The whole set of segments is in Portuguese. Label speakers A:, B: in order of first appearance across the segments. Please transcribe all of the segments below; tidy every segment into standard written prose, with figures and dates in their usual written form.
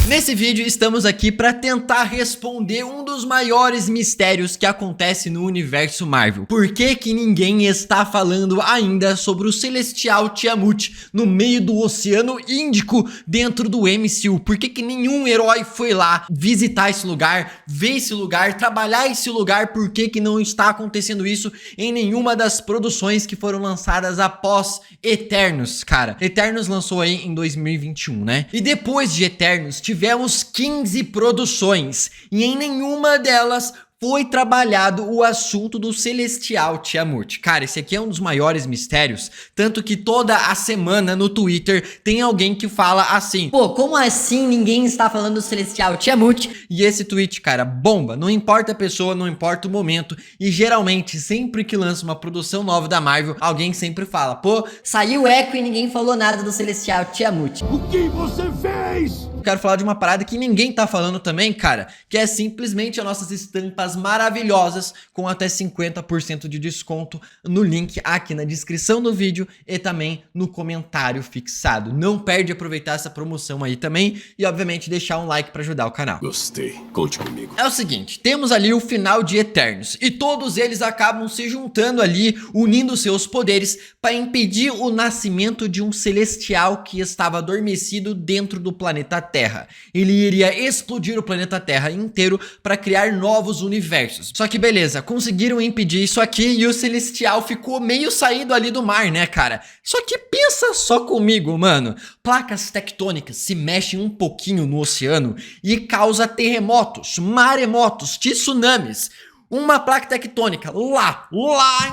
A: Nesse vídeo estamos aqui para tentar responder um dos maiores mistérios que acontece no universo Marvel. Por que que ninguém está falando ainda sobre o Celestial Tiamut no meio do Oceano Índico dentro do MCU? Por que que nenhum herói foi lá visitar esse lugar, ver esse lugar, trabalhar esse lugar? Por que que não está acontecendo isso em nenhuma das produções que foram lançadas após Eternos, cara? Eternos lançou aí em 2021, né? E depois de Eternos tivemos 15 produções e em nenhuma delas foi trabalhado o assunto do Celestial Tiamut. Cara, esse aqui é um dos maiores mistérios, tanto que toda a semana no Twitter tem alguém que fala assim:
B: pô, como assim ninguém está falando do Celestial Tiamut?
A: E esse tweet, cara, bomba, não importa a pessoa, não importa o momento, e geralmente sempre que lança uma produção nova da Marvel, alguém sempre fala: pô,
B: saiu Echo e ninguém falou nada do Celestial Tiamut.
C: O que você fez?
A: Quero falar de uma parada que ninguém tá falando também, cara, que é simplesmente as nossas estampas maravilhosas com até 50% de desconto no link aqui na descrição do vídeo e também no comentário fixado. Não perde aproveitar essa promoção aí também e obviamente deixar um like pra ajudar o canal.
C: Gostei, conte comigo.
A: É o seguinte, temos ali o final de Eternos e todos eles acabam se juntando ali, unindo seus poderes para impedir o nascimento de um celestial que estava adormecido dentro do planeta Terra. Ele iria explodir o planeta Terra inteiro para criar novos universos. Só que beleza, conseguiram impedir isso aqui e o celestial ficou meio saído ali do mar, né, cara? Só que pensa só comigo, mano. Placas tectônicas se mexem um pouquinho no oceano e causa terremotos, maremotos, tsunamis. Uma placa tectônica lá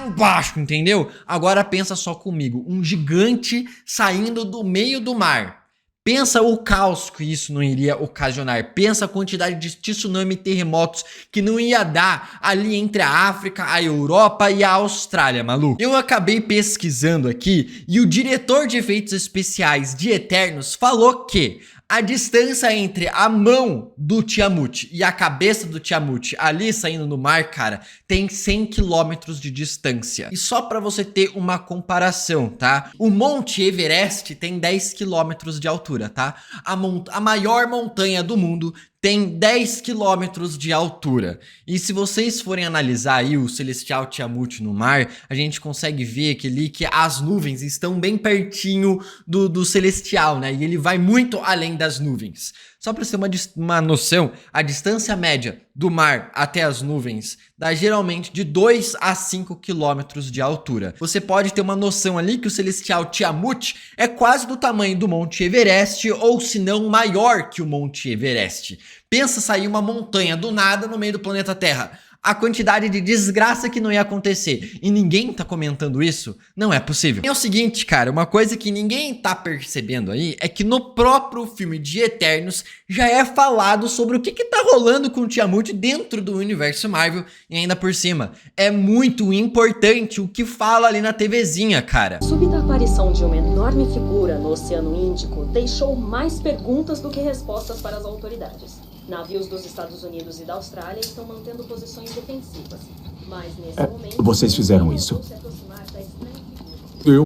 A: embaixo, entendeu? Agora pensa só comigo, um gigante saindo do meio do mar. Pensa o caos que isso não iria ocasionar. Pensa a quantidade de tsunami e terremotos que não ia dar ali entre a África, a Europa e a Austrália, maluco. Eu acabei pesquisando aqui e o diretor de efeitos especiais de Eternos falou que a distância entre a mão do Tiamut e a cabeça do Tiamut ali saindo no mar, cara, tem 100 km de distância. E só pra você ter uma comparação, tá? O Monte Everest tem 10 km de altura, tá? A maior montanha do mundo tem 10 km de altura. E se vocês forem analisar aí o Celestial Tiamut no mar, a gente consegue ver que as nuvens estão bem pertinho do Celestial, né? E ele vai muito além das nuvens. Só para você ter uma noção, a distância média do mar até as nuvens dá geralmente de 2 a 5 quilômetros de altura. Você pode ter uma noção ali que o Celestial Tiamut é quase do tamanho do Monte Everest, ou se não maior que o Monte Everest. Pensa sair uma montanha do nada no meio do planeta Terra. A quantidade de desgraça que não ia acontecer e ninguém tá comentando isso, não é possível. É o seguinte, cara, uma coisa que ninguém tá percebendo aí é que no próprio filme de Eternos já é falado sobre o que tá rolando com o Tiamut dentro do universo Marvel e ainda por cima. É muito importante o que fala ali na TVzinha, cara.
D: A súbita aparição de uma enorme figura no Oceano Índico deixou mais perguntas do que respostas para as autoridades. Navios dos Estados Unidos e da Austrália estão mantendo posições defensivas, mas nesse momento...
C: Vocês fizeram isso?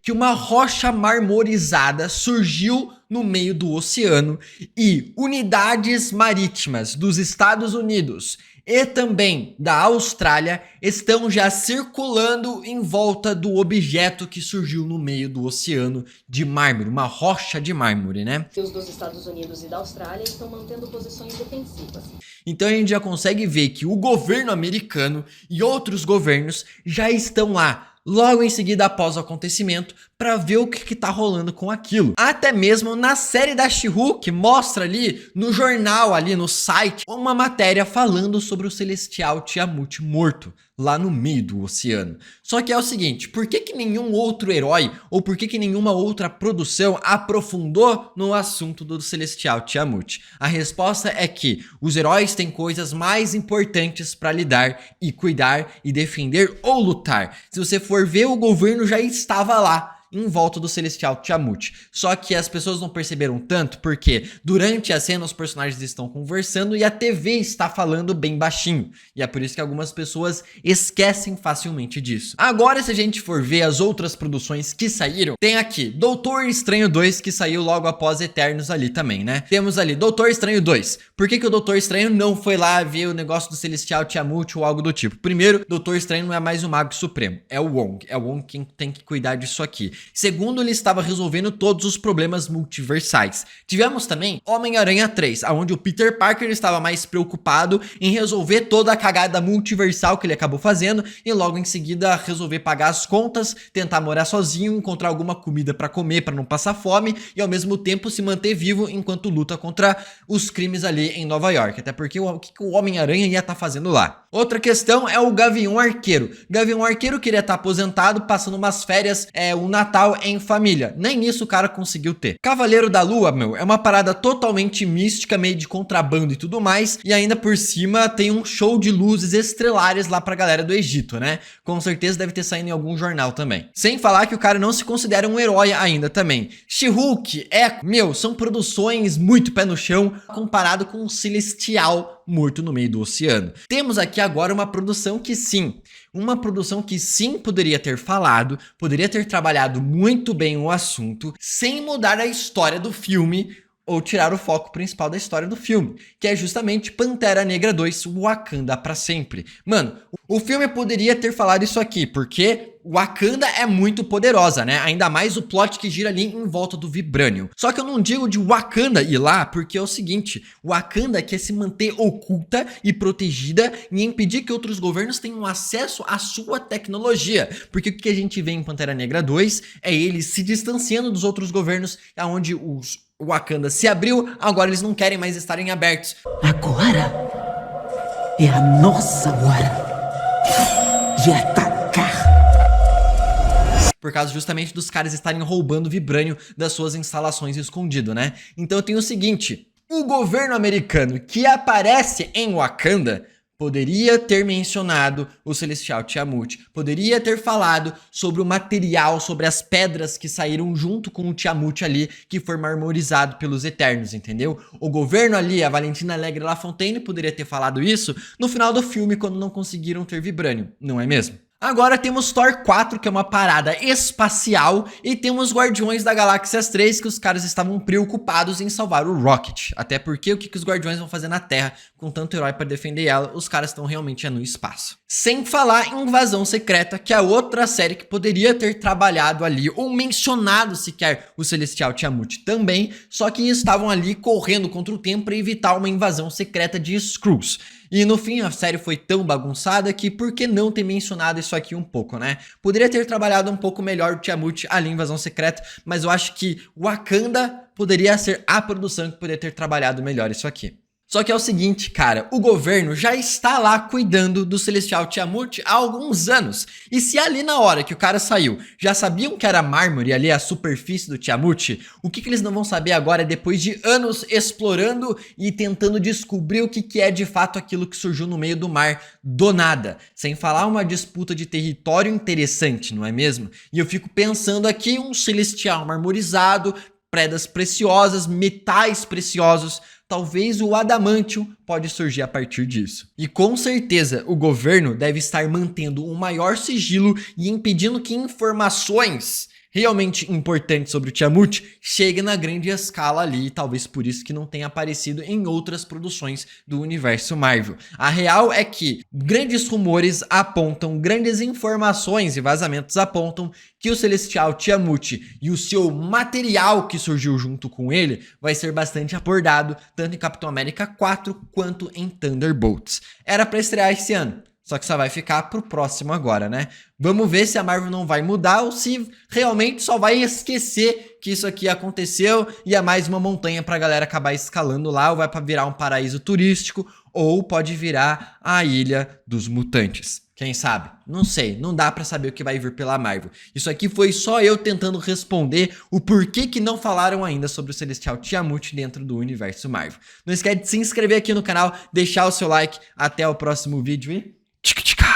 A: Que uma rocha marmorizada surgiu no meio do oceano e unidades marítimas dos Estados Unidos e também da Austrália estão já circulando em volta do objeto que surgiu no meio do oceano de mármore, uma rocha de mármore, né?
D: Os dos Estados Unidos e da Austrália estão mantendo posições defensivas.
A: Então a gente já consegue ver que o governo americano e outros governos já estão lá logo em seguida após o acontecimento para ver o que tá rolando com aquilo. Até mesmo na série da She-Hulk mostra ali no jornal, ali no site, uma matéria falando sobre o Celestial Tiamut morto lá no meio do oceano. Só que é o seguinte, por que que nenhum outro herói ou por que que nenhuma outra produção aprofundou no assunto do Celestial Tiamut? A resposta é que os heróis têm coisas mais importantes para lidar e cuidar e defender ou lutar. Se você for ver, o governo já estava lá em volta do Celestial Tiamut. Só que as pessoas não perceberam tanto porque durante a cena os personagens estão conversando e a TV está falando bem baixinho. E é por isso que algumas pessoas esquecem facilmente disso. Agora, se a gente for ver as outras produções que saíram, tem aqui Doutor Estranho 2, que saiu logo após Eternos ali também, né? Temos ali Doutor Estranho 2. Por que o Doutor Estranho não foi lá ver o negócio do Celestial Tiamut ou algo do tipo? Primeiro, Doutor Estranho não é mais o Mago Supremo, é o Wong. É o Wong quem tem que cuidar disso aqui. Segundo, ele estava resolvendo todos os problemas multiversais. Tivemos também Homem-Aranha 3, onde o Peter Parker estava mais preocupado em resolver toda a cagada multiversal que ele acabou fazendo e logo em seguida resolver pagar as contas, tentar morar sozinho, encontrar alguma comida pra comer, pra não passar fome e ao mesmo tempo se manter vivo enquanto luta contra os crimes ali em Nova York. Até porque o que o Homem-Aranha ia estar fazendo lá? Outra questão é o Gavião Arqueiro. Gavião Arqueiro queria estar aposentado, passando umas férias, o Natal em família. Nem isso o cara conseguiu ter. Cavaleiro da Lua, meu, é uma parada totalmente mística, meio de contrabando e tudo mais. E ainda por cima tem um show de luzes estrelares lá pra galera do Egito, né? Com certeza deve ter saído em algum jornal também. Sem falar que o cara não se considera um herói ainda também. She-Hulk, são produções muito pé no chão comparado com o Celestial morto no meio do oceano. Temos aqui agora uma produção que sim poderia ter falado, poderia ter trabalhado muito bem o assunto, sem mudar a história do filme ou tirar o foco principal da história do filme, que é justamente Pantera Negra 2, Wakanda pra sempre. Mano, o filme poderia ter falado isso aqui, porque Wakanda é muito poderosa, né? Ainda mais o plot que gira ali em volta do Vibranium. Só que eu não digo de Wakanda ir lá, porque é o seguinte, Wakanda quer se manter oculta e protegida e impedir que outros governos tenham acesso à sua tecnologia. Porque o que a gente vê em Pantera Negra 2 é eles se distanciando dos outros governos, onde o Wakanda se abriu, agora eles não querem mais estarem abertos.
E: Agora é a nossa hora de atacar.
A: Por causa justamente dos caras estarem roubando vibrânio das suas instalações escondido, né? Então tem o seguinte, o governo americano que aparece em Wakanda poderia ter mencionado o Celestial Tiamut, poderia ter falado sobre o material, sobre as pedras que saíram junto com o Tiamut ali, que foi marmorizado pelos Eternos, entendeu? O governo ali, a Valentina Alegre Lafontaine, poderia ter falado isso no final do filme, quando não conseguiram ter vibrânio, não é mesmo? Agora temos Thor 4, que é uma parada espacial, e temos Guardiões da Galáxia 3, que os caras estavam preocupados em salvar o Rocket. Até porque o que os Guardiões vão fazer na Terra com tanto herói pra defender ela, os caras estão realmente no espaço. Sem falar em Invasão Secreta, que é outra série que poderia ter trabalhado ali, ou mencionado sequer o Celestial Tiamut também, só que estavam ali correndo contra o tempo para evitar uma invasão secreta de Skrulls. E no fim a série foi tão bagunçada que por que não ter mencionado isso aqui um pouco, né? Poderia ter trabalhado um pouco melhor o Tiamut ali em Invasão Secreta, mas eu acho que Wakanda poderia ser a produção que poderia ter trabalhado melhor isso aqui. Só que é o seguinte, cara, o governo já está lá cuidando do Celestial Tiamut há alguns anos. E se ali na hora que o cara saiu, já sabiam que era mármore ali a superfície do Tiamut, o que eles não vão saber agora depois de anos explorando e tentando descobrir o que é de fato aquilo que surgiu no meio do mar do nada. Sem falar uma disputa de território interessante, não é mesmo? E eu fico pensando aqui um Celestial marmorizado, pedras preciosas, metais preciosos. Talvez o adamantium pode surgir a partir disso. E com certeza o governo deve estar mantendo um maior sigilo e impedindo que informações realmente importante sobre o Tiamut chega na grande escala ali, talvez por isso que não tenha aparecido em outras produções do universo Marvel. A real é que grandes rumores apontam, grandes informações e vazamentos apontam que o Celestial Tiamut e o seu material que surgiu junto com ele vai ser bastante abordado tanto em Capitão América 4 quanto em Thunderbolts. Era pra estrear esse ano, só que só vai ficar pro próximo agora, né? Vamos ver se a Marvel não vai mudar ou se realmente só vai esquecer que isso aqui aconteceu e é mais uma montanha pra galera acabar escalando lá, ou vai pra virar um paraíso turístico, ou pode virar a Ilha dos Mutantes. Quem sabe? Não sei, não dá pra saber o que vai vir pela Marvel. Isso aqui foi só eu tentando responder o porquê que não falaram ainda sobre o Celestial Tiamut dentro do universo Marvel. Não esquece de se inscrever aqui no canal, deixar o seu like, até o próximo vídeo e...